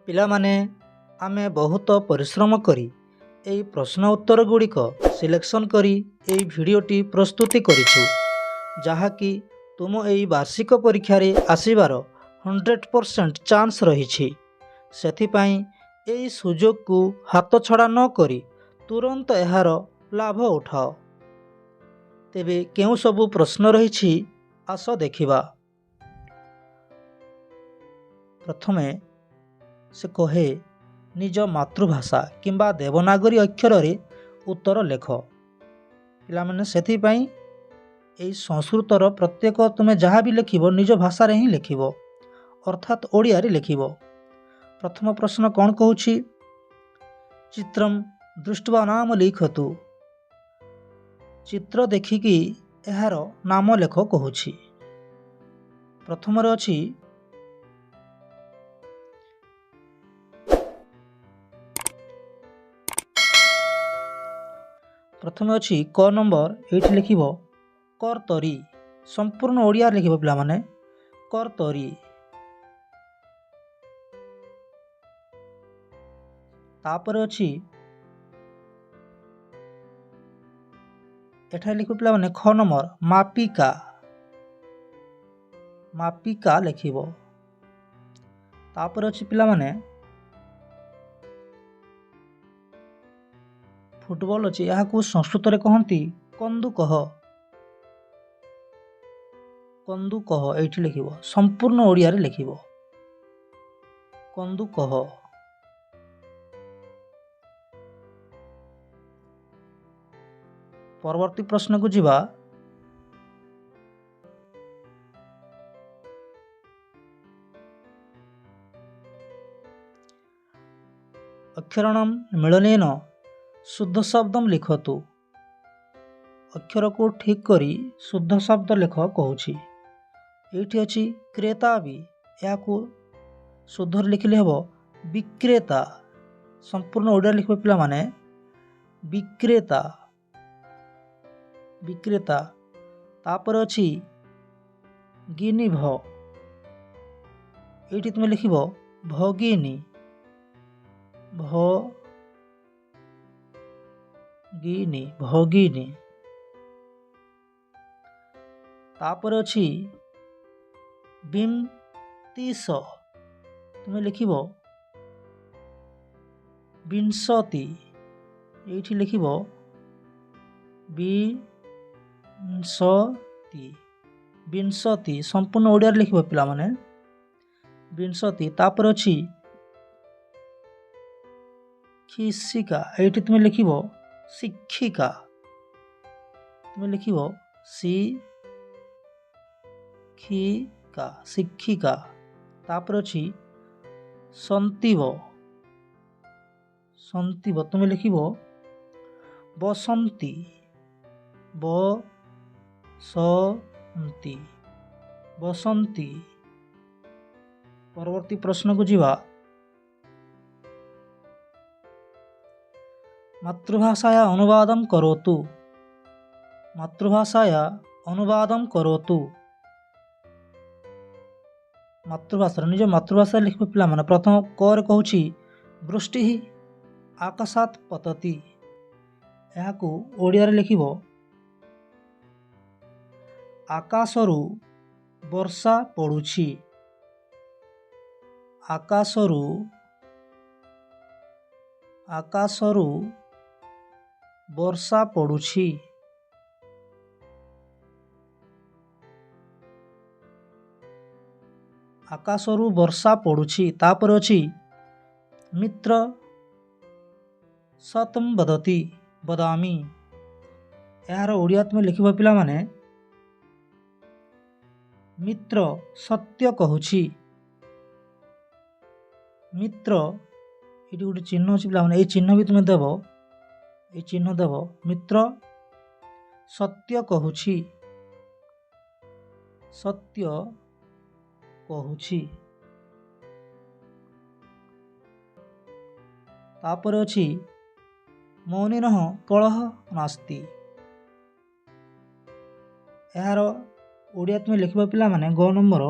ପିଲାମାନେ ଆମେ ବହୁତ ପରିଶ୍ରମ କରି ଏହି ପ୍ରଶ୍ନ ଉତ୍ତର ଗୁଡ଼ିକ ସିଲେକ୍ସନ୍ କରି ଏହି ଭିଡ଼ିଓଟି ପ୍ରସ୍ତୁତି କରିଛୁ, ଯାହାକି ତୁମ ଏହି ବାର୍ଷିକ ପରୀକ୍ଷାରେ ଆସିବାର 100% ଚାନ୍ସ ରହିଛି। ସେଥିପାଇଁ ଏହି ସୁଯୋଗକୁ ହାତଛଡ଼ା ନ କରି ତୁରନ୍ତ ଏହାର ଲାଭ ଉଠାଅ। ତେବେ କେଉଁ ସବୁ ପ୍ରଶ୍ନ ରହିଛି ଆସ ଦେଖିବା। ପ୍ରଥମେ ସେ କହେ ନିଜ ମାତୃଭାଷା କିମ୍ବା ଦେବନାଗରୀ ଅକ୍ଷରରେ ଉତ୍ତର ଲେଖ। ପିଲାମାନେ ସେଥିପାଇଁ ଏହି ସଂସ୍କୃତର ପ୍ରତ୍ୟେକ ତୁମେ ଯାହା ବି ଲେଖିବ ନିଜ ଭାଷାରେ ହିଁ ଲେଖିବ, ଅର୍ଥାତ୍ ଓଡ଼ିଆରେ ଲେଖିବ। ପ୍ରଥମ ପ୍ରଶ୍ନ କ'ଣ କହୁଛି? ଚିତ୍ରମ୍ ଦୃଷ୍ଟ୍ୱା ନାମ ଲିଖତୁ। ଚିତ୍ର ଦେଖିକି ଏହାର ନାମ ଲେଖ କହୁଛି। ପ୍ରଥମରେ ଅଛି କ ନମ୍ବର, ଏଇଠି ଲେଖିବ କର୍ତ୍ତରୀ। ସମ୍ପୂର୍ଣ୍ଣ ଓଡ଼ିଆରେ ଲେଖିବ ପିଲାମାନେ, କର୍ତ୍ତରୀ। ତାପରେ ଅଛି ଏଠାରେ ଲେଖିବ ପିଲାମାନେ ଖ ନମ୍ବର ମାପିକା। ମାପିକା ଲେଖିବ। ତାପରେ ଅଛି ପିଲାମାନେ ଫୁଟବଲ ଅଛି, ଏହାକୁ ସଂସ୍କୃତରେ କହନ୍ତି କନ୍ଦୁକହ। କନ୍ଦୁକହ ଏଇଠି ଲେଖିବ, ସମ୍ପୂର୍ଣ୍ଣ ଓଡ଼ିଆରେ ଲେଖିବ କନ୍ଦୁକହ। ପରବର୍ତ୍ତୀ ପ୍ରଶ୍ନକୁ ଯିବା। ଅକ୍ଷରଣମ୍ ମିଳନେନ ଶୁଦ୍ଧ ଶବ୍ଦମ୍ ଲିଖତୁ। ଅକ୍ଷରକୁ ଠିକ୍ କରି ଶୁଦ୍ଧ ଶବ୍ଦ ଲେଖ କହୁଛି। ଏଇଠି ଅଛି କ୍ରେତା ବି, ଏହାକୁ ଶୁଦ୍ଧରେ ଲେଖିଲେ ହେବ ବିକ୍ରେତା। ସମ୍ପୂର୍ଣ୍ଣ ଓଡ଼ିଆରେ ଲେଖିବ ପିଲାମାନେ ବିକ୍ରେତା। ବିକ୍ରେତା। ତାପରେ ଅଛି ଗିନିଭ, ଏଇଠି ତୁମେ ଲେଖିବ ଭଗିନୀ। ଭଗିନୀ, ଭଗିନୀ। ତାପରେ ଅଛି ବିଂତିଶ, ତୁମେ ଲେଖିବ ବିଂଶତି। ଏଇଠି ଲେଖିବ ବିଂଶତି। ବିଂଶତି ସମ୍ପୂର୍ଣ୍ଣ ଓଡ଼ିଆରେ ଲେଖିବ ପିଲାମାନେ ବିଂଶତି। ତାପରେ ଅଛି ଖିସିକା, ଏଇଠି ତୁମେ ଲେଖିବ ଶିକ୍ଷିକା। ତୁମେ ଲେଖିବ ଶିକ୍ଷିକା, ଶିକ୍ଷିକା। ତାପରେ ଅଛି ସନ୍ତିବ। ସନ୍ତିବ, ତୁମେ ଲେଖିବ ବସନ୍ତି। ବସନ୍ତି, ବସନ୍ତି। ପରବର୍ତ୍ତୀ ପ୍ରଶ୍ନକୁ ଯିବା। ମାତୃଭାଷାୟା ଅନୁବାଦଂ କରୋତୁ। ମାତୃଭାଷାୟା ଅନୁବାଦଂ କରୋତୁ। ମାତୃଭାଷାରେ ନିଜ ମାତୃଭାଷାରେ ଲେଖିବ ପିଲାମାନେ। ପ୍ରଥମ କରେ କହୁଛି ବୃଷ୍ଟି ଆକାଶାତ୍ ପତତି। ଏହାକୁ ଓଡ଼ିଆରେ ଲେଖିବ ଆକାଶରୁ ବର୍ଷା ପଡ଼ୁଛି। ଆକାଶରୁ ବର୍ଷା ପଡ଼ୁଛି। ଆକାଶରୁ ବର୍ଷା ପଡ଼ୁଛି। ତାପରେ ଅଛି ମିତ୍ର ସତଂ ବଦତି ବଦାମି। ଏହାର ଓଡ଼ିଆ ତୁମେ ଲେଖିବ ପିଲାମାନେ ମିତ୍ର ସତ୍ୟ କହୁଛି। ମିତ୍ର, ଏଠି ଗୋଟେ ଚିହ୍ନ ଅଛି ପିଲାମାନେ, ଏଇ ଚିହ୍ନ ବି ତୁମେ ଦେବ। ଏଇ ଚିହ୍ନ ଦେବ ମିତ୍ର ସତ୍ୟ କହୁଛି। ସତ୍ୟ କହୁଛି। ତାପରେ ଅଛି ମୌନିନଃ କଳହ ନାସ୍ତି। ଏହାର ଓଡ଼ିଆ ତୁମେ ଲେଖିବ ପିଲାମାନେ ଗ ନମ୍ବର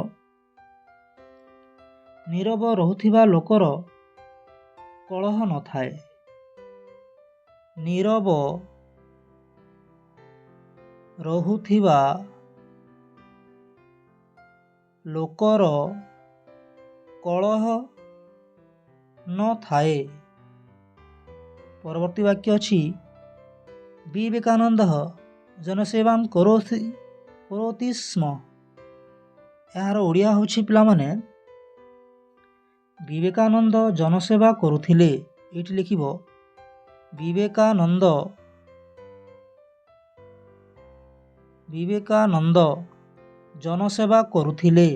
ନୀରବ ରହୁଥିବା ଲୋକର କଳହ ନଥାଏ। ନୀରବ ରହୁଥିବା ଲୋକର କଳହ ନଥାଏ। ପରବର୍ତ୍ତୀ ବାକ୍ୟ ଅଛି ବିବେକାନନ୍ଦ ଜନସେବାಂ କରୋତି ସ୍ମ। ଏହାର ଓଡ଼ିଆ ହେଉଛି ପିଲାମାନେ ବିବେକାନନ୍ଦ ଜନସେବା କରୁଥିଲେ। ଏଇଠି ଲେଖିବ ବିବେକାନନ୍ଦ ଜନସେବା କରୁଥିଲେ।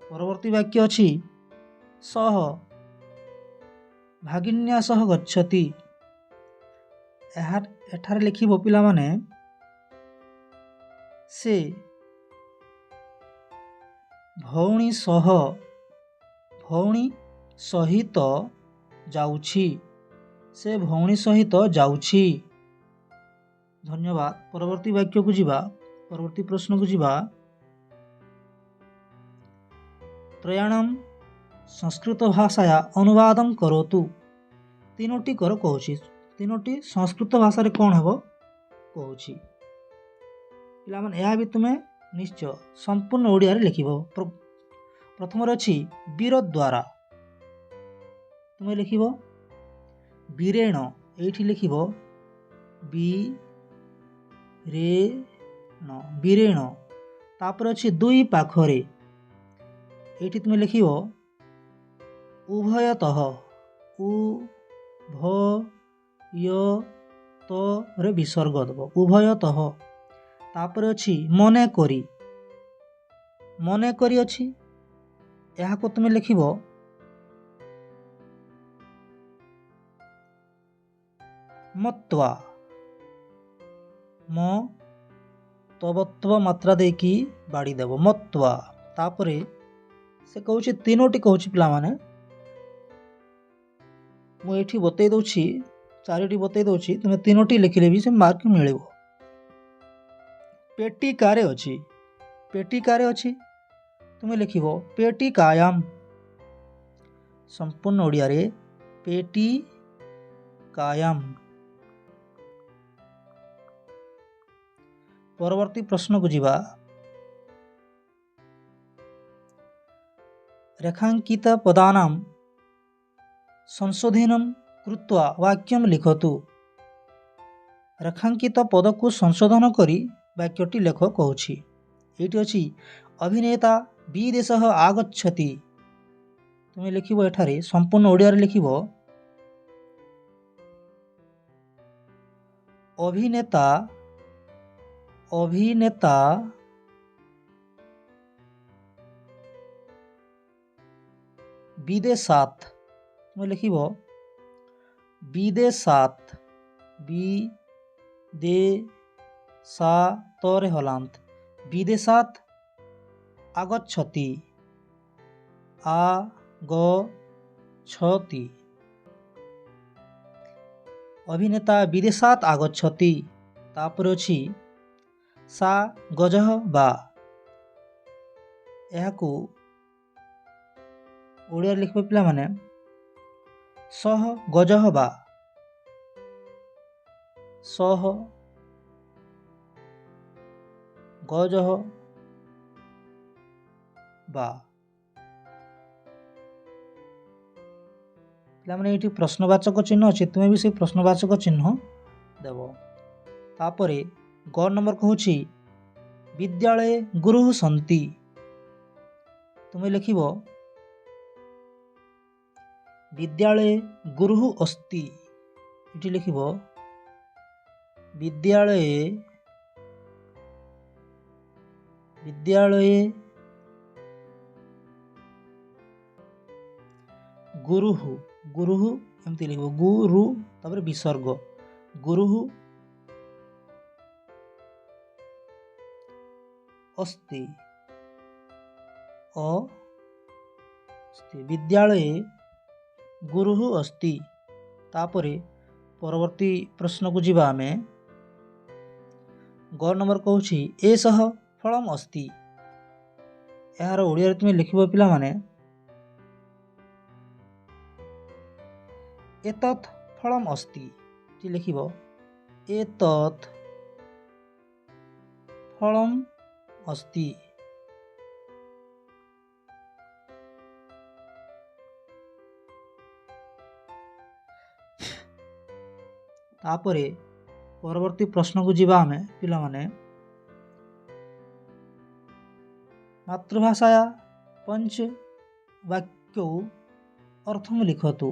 ପରବର୍ତ୍ତୀ ବାକ୍ୟ ଅଛି ସହ ଭାଗିନ୍ୟା ସହ ଗଚ୍ଛତି। ଏଠାରେ ଲେଖିବ ପିଲାମାନେ ସେ ଭଉଣୀ ସହିତ ଯାଉଛି। ସେ ଭଉଣୀ ସହିତ ଯାଉଛି। ଧନ୍ୟବାଦ। ପରବର୍ତ୍ତୀ ବାକ୍ୟକୁ ଯିବା। ପରବର୍ତ୍ତୀ ପ୍ରଶ୍ନକୁ ଯିବା। ତ୍ରୟାଣମ୍ ସଂସ୍କୃତ ଭାଷାୟା ଅନୁବାଦଂ କରୋତୁ। ତିନୋଟି କର କହୁଛି। ତିନୋଟି ସଂସ୍କୃତ ଭାଷାରେ କ'ଣ ହେବ କହୁଛି। ପିଲାମାନେ ଏହା ବି ତୁମେ ନିଶ୍ଚୟ ସମ୍ପୂର୍ଣ୍ଣ ଓଡ଼ିଆରେ ଲେଖିବ। ପ୍ରଥମରେ ଅଛି ବୀର ଦ୍ୱାରା। ତୁମେ ଲେଖିବ ବୀରେଣ। ଏଇଠି ଲେଖିବ ବୀରେଣ। ତାପରେ ଅଛି ଦୁଇ ପାଖରେ। ଏଇଠି ତୁମେ ଲେଖିବ ଉଭୟତଃ। ଉଭୟତରେ ବିସର୍ଗ ଦେବ ଉଭୟତଃ। ତାପରେ ଅଛି ମନେ କରି ଅଛି। ଏହାକୁ ତୁମେ ଲେଖିବ ମତ୍ୱା। ତବତ୍ୱ ମାତ୍ରା ଦେଇକି ବାଡ଼ି ଦେବ ମତ୍ୱା। ତାପରେ ସେ କହୁଛି ତିନୋଟି କହୁଛି ପିଲାମାନେ। ମୁଁ ଏଇଠି ବତେଇ ଦେଉଛି, ଚାରିଟି ବତେଇ ଦେଉଛି। ତୁମେ ତିନୋଟି ଲେଖିଲେ ବି ସେ ମାର୍କ ମିଳିବ। ପେଟିକାରେ ଅଛି। ତୁମେ ଲେଖିବ ପେଟିକାୟାମ୍। ସମ୍ପୂର୍ଣ୍ଣ ଓଡ଼ିଆରେ ପେଟିକାୟାମ୍। ପରବର୍ତ୍ତୀ ପ୍ରଶ୍ନକୁ ଯିବା। ରେଖାଙ୍କିତ ପଦାନାଂ ସଂଶୋଧନଂ କୃତ୍ୱା ବାକ୍ୟଂ ଲିଖତୁ। ରେଖାଙ୍କିତ ପଦକୁ ସଂଶୋଧନ କରି ବାକ୍ୟଟି ଲେଖ କହୁଛି। ଏଇଠି ଅଛି ଅଭିନେତା ବିଦେଶଃ ଆଗଚ୍ଛତି। ତୁମେ ଲେଖିବ ଏଠାରେ ସମ୍ପୂର୍ଣ୍ଣ ଓଡ଼ିଆରେ ଲେଖିବ ଅଭିନେତା ବିଦେଶାତ୍। ତୁମେ ଲେଖିବ ବିଦେଶାତରେ ହଲାନ୍ତ ବିଦେଶାତ୍ ଆଗଚ୍ଛତି। ଅଭିନେତା ବିଦେଶାତ୍ ଆଗଚ୍ଛତି। ତାପରେ ଅଛି ସା ଗଜଃ ବା। ଏହାକୁ ଓଡ଼ିଆରେ ଲେଖିବ ପିଲାମାନେ ସହ ଗଜଃ ବା। ସହ ଗଜଃ ବା। ପିଲାମାନେ ଏଇଠି ପ୍ରଶ୍ନବାଚକ ଚିହ୍ନ ଅଛି। ତୁମେ ବି ସେଇ ପ୍ରଶ୍ନବାଚକ ଚିହ୍ନ ଦେବ। ତାପରେ ଗ ନମ୍ବର କହୁଛି ବିଦ୍ୟାଳୟ ଗୁରୁଃ ସନ୍ତି। ତୁମେ ଲେଖିବ ବିଦ୍ୟାଳୟ ଗୁରୁଃ ଅସ୍ତି। ଏଠି ଲେଖିବ ବିଦ୍ୟାଳୟ ଗୁରୁଃ ଏମିତି ଲେଖିବ ଗୁରୁ ତାପରେ ବିସର୍ଗ ଗୁରୁଃ ଅସ୍ତି। ବିଦ୍ୟାଳୟ ଗୁରୁଃ ଅସ୍ତି। ତାପରେ ପରବର୍ତ୍ତୀ ପ୍ରଶ୍ନକୁ ଯିବା ଆମେ। ଗ ନମ୍ବର କହୁଛି ଏଷଃ ଫଳମ୍ ଅସ୍ତି। ଏହାର ଓଡ଼ିଆରେ ତୁମେ ଲେଖିବ ପିଲାମାନେ एतत् फलम् अस्ति ଏଠି ଲେଖିବ एतत् फलम् अस्ति। तापरे परवर्ती प्रश्न को जीवा आमे पिला माने मातृभाषाया पंच वाक्य अर्थम लिखतु।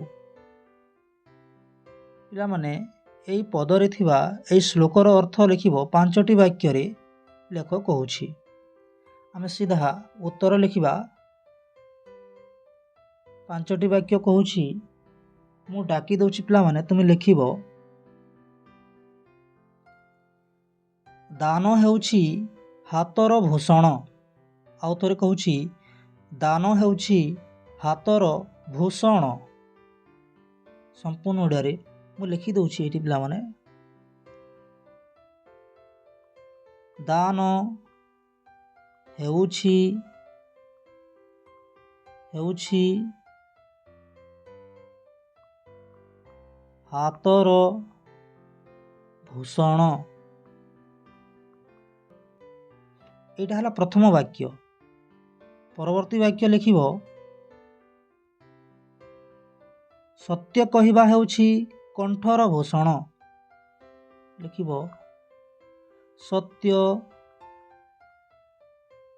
पिला माने एई पदरे थिबा एई श्लोकर अर्थ लिखिबो पांचटी वाक्य रे लेख कहूछि। आमे सीधा उत्तर लिखिबा। पांचटी वाक्य कहूछि मु डाकी दउछि पिला माने तुम लिखिबो दान हेउछि हातर भूषण। आउ थोरे कहूछि दान हेउछि हातर भूषण। संपूर्ण ओडिया रे मु लिखि दउछि एठी पिला माने दान हेउछि हातर भूषण। एटा हला प्रथम वाक्य। परवर्ती वाक्य लिखिबो सत्य कहिबा हेउछि कंठर भूषण। लिखिबो सत्य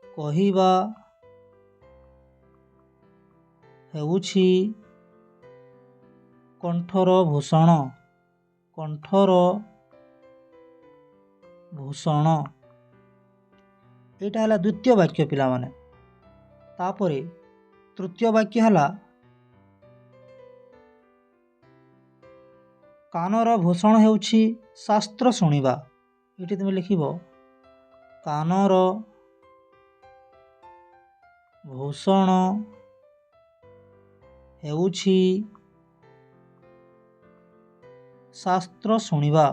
कहिबा हेउछि कंठर भूषण। कंठर भूषण एटा हला द्वितीय वाक्य पिला माने। तापरे तृतीय वाक्य हला कानर भूषण हेउछि शास्त्र शुणिबा। एठी तुम लिखिबो कानर भूषण हेउछि शास्त्र शुणिबा।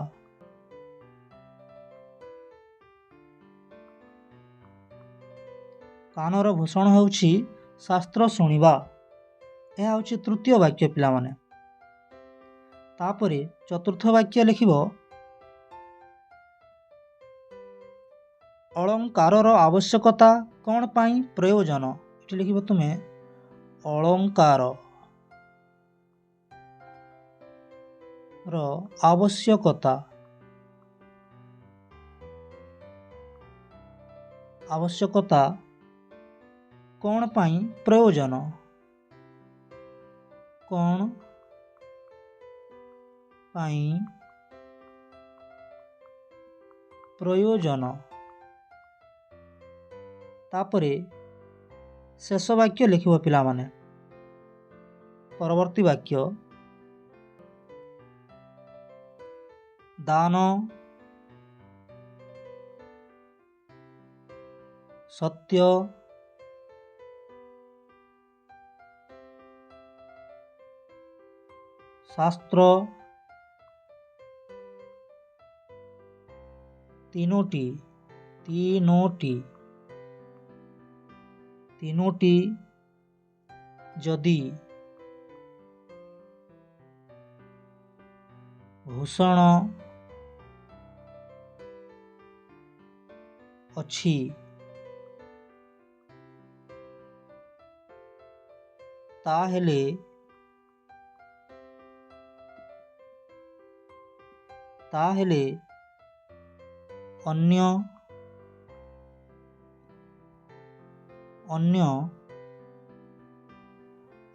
कानर भूषण हेउछि शास्त्र शुणिबा। यह हेउछि तृतीय वाक्य पिला माने। तापरे चतुर्थ वाक्य लिखिबो अलंकारर आवश्यकता कौन पाई प्रयोजन। एठी लिखिबो तुमे अलंकार रो आवश्यकता कौन पाई प्रयोजन। कौन पाई प्रयोजन। तापरे शेष वाक्य लिखिबो पिला माने परवर्ती वाक्य दान सत्य शास्त्र तीनोटी जदि भूषण अछि ताहेले अन्य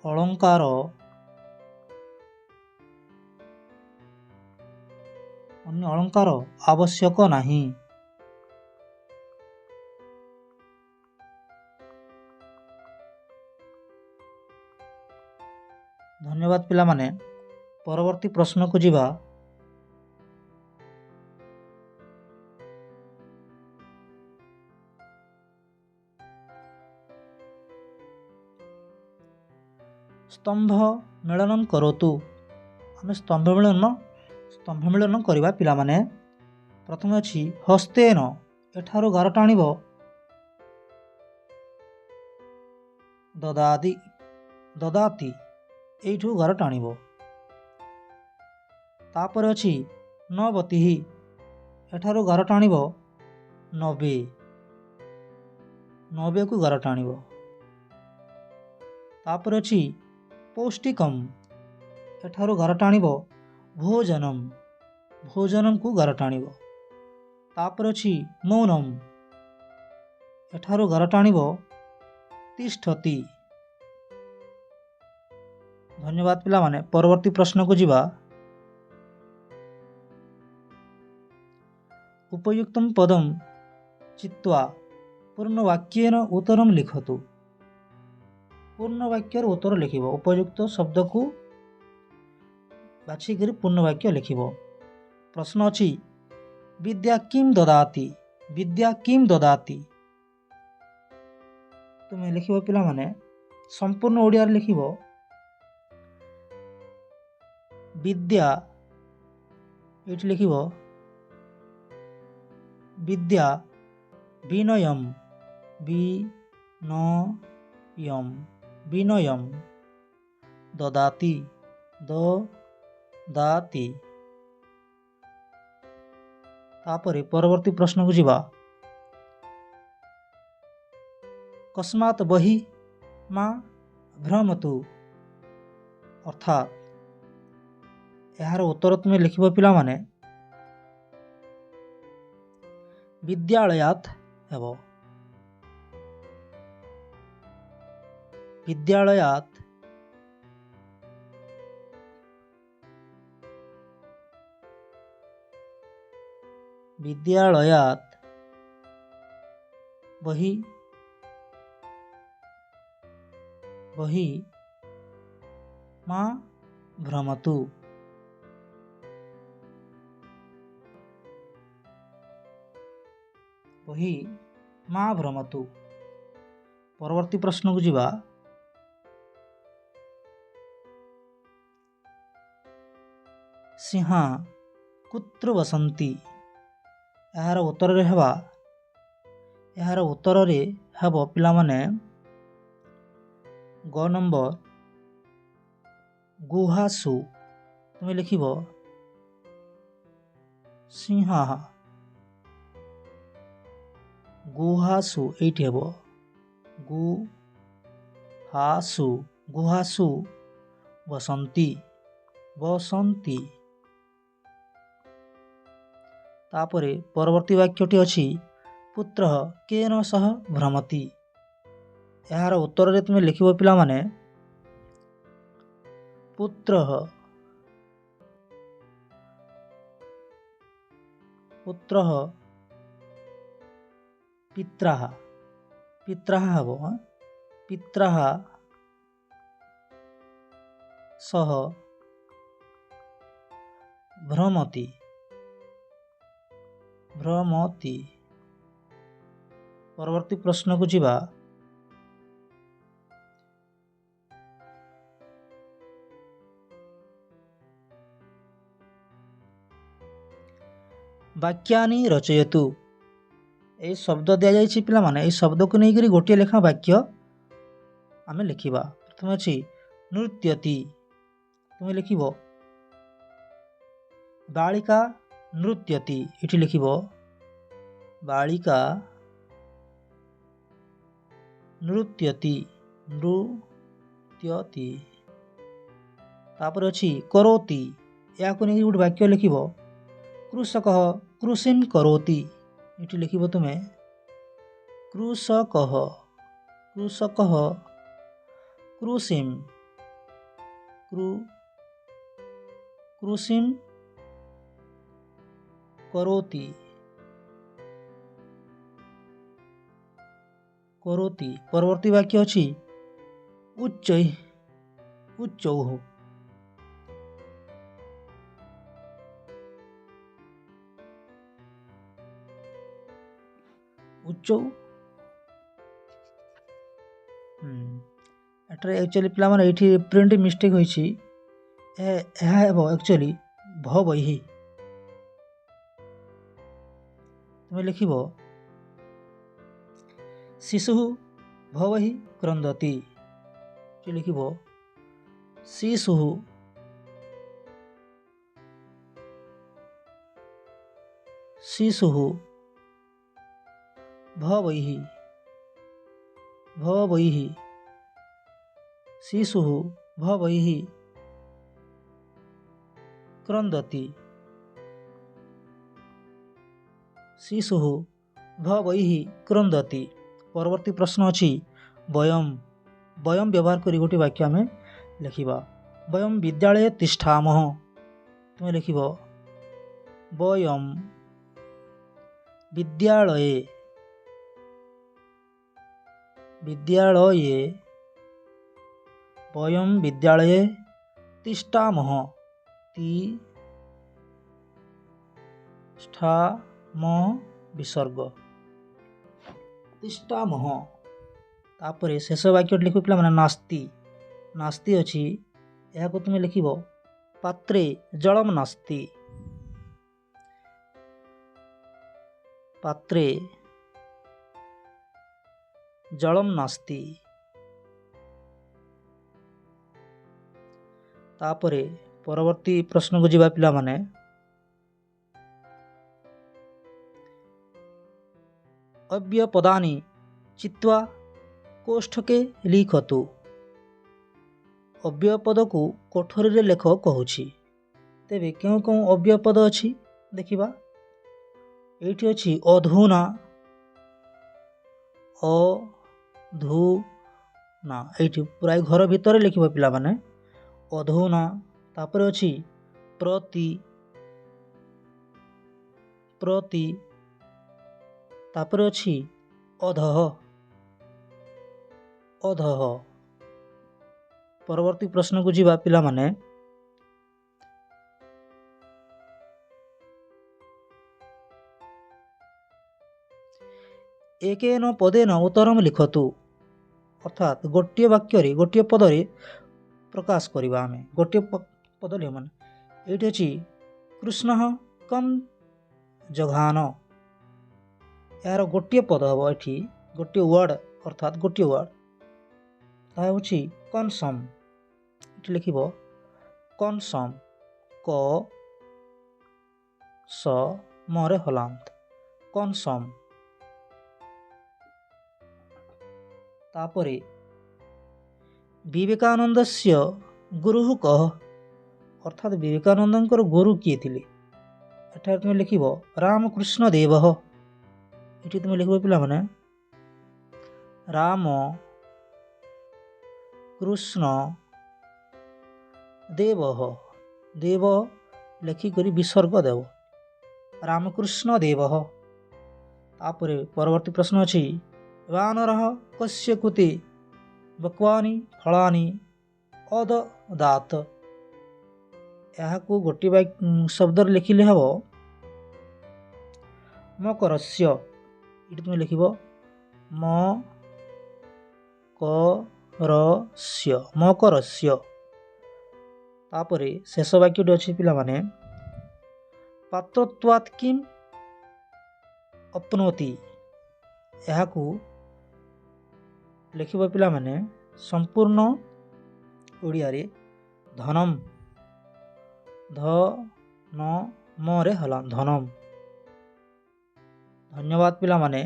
अलंकार आवश्यक नहीं। धन्यवाद पिला माने। परवर्ती प्रश्न को जीवा। स्तंभ मेलनन करोतु। आम स्तंभ मिलन करवा पिला माने। प्रथम अच्छी हस्तेन एठारु गार टाणिब ददाति एठू गार टाणिब। तापर अछि नवतिः एठारु गार टाणिब 90 90 को गार टाणिब। तापर अछि पौष्टिकम एठारु गार टाणिब भोजनम भोजनम को गार टाणिब। तापर अछि मौनम एठारु गार टाणिब तिष्ठति। धन्यवाद पिला माने। परवर्ती प्रश्न को जिबा। उपयुक्तम पदम चित्वा पूर्णवाक्येन उत्तरम लिखतु। पूर्णवाक्यर उत्तर लिखिब। उपयुक्त शब्द को बाछिक पूर्णवाक्य लिखिब। प्रश्न अछि विद्या किम ददाति। विद्या किम ददाति तुम लिखिब पिला माने संपूर्ण ओडिया लिखिब विद्या ये लिखिब विद्या विनयम विनयम विनयम ददाति ददाति। तापरे परवर्ती प्रश्न को जिबा। कस्मात् बहि मा भ्रमतु अर्थात यार उत्तर तुम्हें लिखिब पिला माने विद्यालयात् हेब। विद्यालयात् विद्यालयात् बहि बहि मा भ्रमतु। बहि मा भ्रमतु। परवर्ती प्रश्न को जिबा। सिंहा कुत्र वसंती यार उत्तर रे हेबा यार उत्तर रे हेब पिला माने ग नंबर गुहासु। तुम लिखिब सिंहा गुहासु एठी हेब गुहासु गुहासु वसंती वसंती। तापरे परवर्ती वाक्यटी अछि पुत्रः केन सह भ्रमति यार उत्तर रे तुम लिखिब पिला माने पुत्रः पुत्रः पित्राः पित्राः हब पित्राः सह भ्रमति भ्रमति। परवर्ती प्रश्न को जिबा। वाक्यानि रचयतु ए शब्द दिया जाइछि पिला माने ए शब्द को नहीं गोटे लेखा वाक्य आमे लिखिबा। प्रथम अछि नृत्यति तुम लिखिब बालिका नृत्यति इठी लिखिब बालिका नृत्यति नृत्यति। तापर अछि करोति या को नहीं गोटे वाक्य लिखिब कृषकः कृषिं करोति इठी लिखिब तुमे कृषकः कृषकः कृषिं कृषिं करोति करोति। परवर्ती वाक्य अछि उच्चैः उच्चौः उच्चौ एटरे एक्चुअली पिला माने एठी प्रिंट मिस्टेक होईछि एहा हेबो एक्चुअली भवैहि तुम लिखिब शिशुः भवैहि क्रन्दति लिखिब शिशुः शिशुः भवैः भवैः शिशुः भवैः क्रन्दति शिशुः भवैः क्रन्दति। परवर्ती प्रश्न अछि वयम वयम व्यवहार करी गोटे वाक्य आम लिखिबा। वयम विद्यालये तिष्ठामः तुम लिखिब वयम विद्यालये विद्यालये वयम विद्यालये तिष्ठामः तिष्ठामः विसर्ग तिष्ठामः। तापरे शेष वाक्य लिखो पिला माने नास्ति नास्ति अछि या को तुम लिखिब पात्रे जलम नास्ति पात्रे जलम नास्ति। तापरे परवर्ती प्रश्न को जीवा पिला माने अव्ययपदानि चित्वा कोष्ठके लिखतु। अव्ययपद को कोठरी रे लेख कहूछि। तेबे क्यों क्यों अव्ययपद अछि देखिबा। एठी अछि अधुना अधुना एठी प्राय घर भितर लिखिबा पिला माने अधुना। तापर अछि प्रति प्रति तापर अछि अधः अधः। परवर्ती प्रश्न को जीवा पिला माने एकेन पदेन उत्तरम लिखतु। अर्थात गोटे वाक्य गोटे पदरे प्रकाश करिबा आमे गोटे पद ले माने एठी अछि कृष्णः कम जघान यार गोटे पद हबो एठी गोटे वर्ड अर्थात गोटे वर्ड ता होछि कनसम। एठी लिखिबो कनसम क स मरे हलांत कनसम। तापरे विवेकानंदस्य गुरुः कः अर्थात विवेकानंदंकर गुरु किए थिले एठार तुम लिखिब रामकृष्ण देवः। एठी तुम लिखिब पिला माने राम कृष्ण देवः देव लिखिकरी विसर्ग देव रामकृष्ण देवः। तापरे परवर्ती प्रश्न अछि वानरः कस्य कृते बक्वानि फलानि अददात। यहाँ को गोटे शब्द लिखिले हब मकरस्य। ये तुम लिखिब मकरस्य मकरस्य। तापरे शेष वाक्य अच्छी पिला माने पात्रत्वात् किम अपनोति। यहाँ को लिखिब पिला माने संपूर्ण ओडिया रे धनम धनम रे हला धनम। धन्यवाद पिला माने।